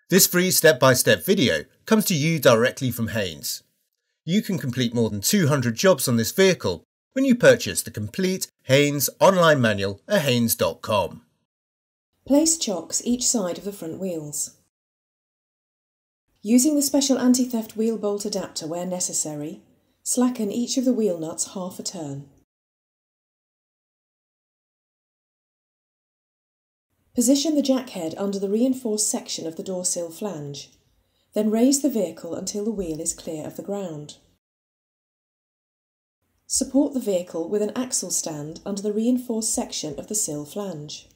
This free step-by-step video comes to you directly from Haynes. You can complete more than 200 jobs on this vehicle when you purchase the complete Haynes online manual at haynes.com. Place chocks each side of the front wheels. Using the special anti-theft wheel bolt adapter where necessary, slacken each of the wheel nuts half a turn. Position the jack head under the reinforced section of the door sill flange, then raise the vehicle until the wheel is clear of the ground. Support the vehicle with an axle stand under the reinforced section of the sill flange.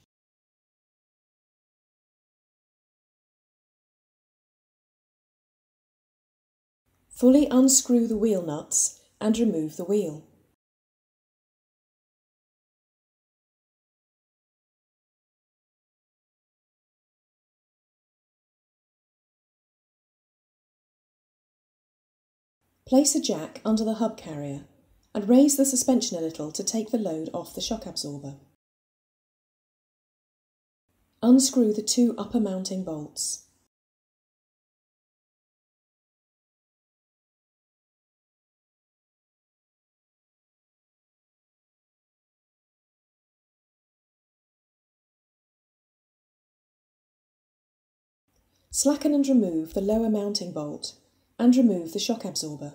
Fully unscrew the wheel nuts and remove the wheel. Place a jack under the hub carrier and raise the suspension a little to take the load off the shock absorber. Unscrew the two upper mounting bolts. Slacken and remove the lower mounting bolt and remove the shock absorber.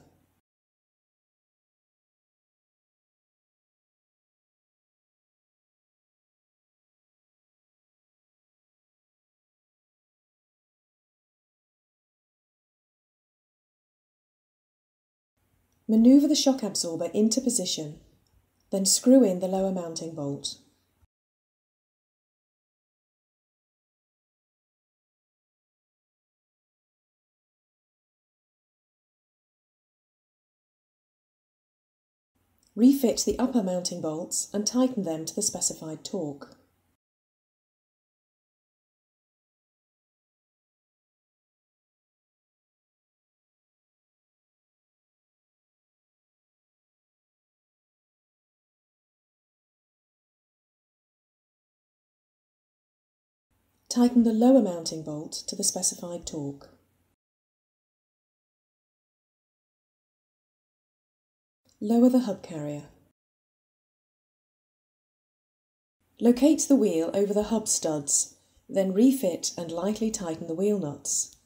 Manoeuvre the shock absorber into position, then screw in the lower mounting bolt. Refit the upper mounting bolts and tighten them to the specified torque. Tighten the lower mounting bolt to the specified torque. Lower the hub carrier. Locate the wheel over the hub studs, then refit and lightly tighten the wheel nuts.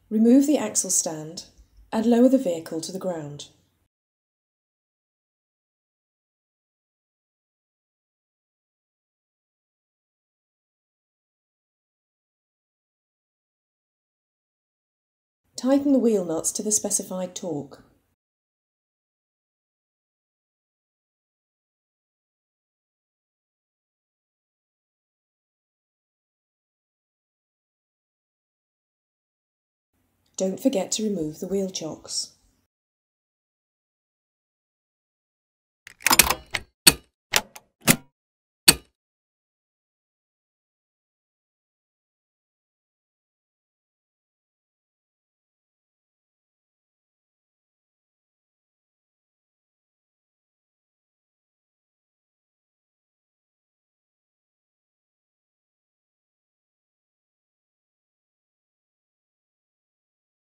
Remove the axle stand and lower the vehicle to the ground. Tighten the wheel nuts to the specified torque. Don't forget to remove the wheel chocks.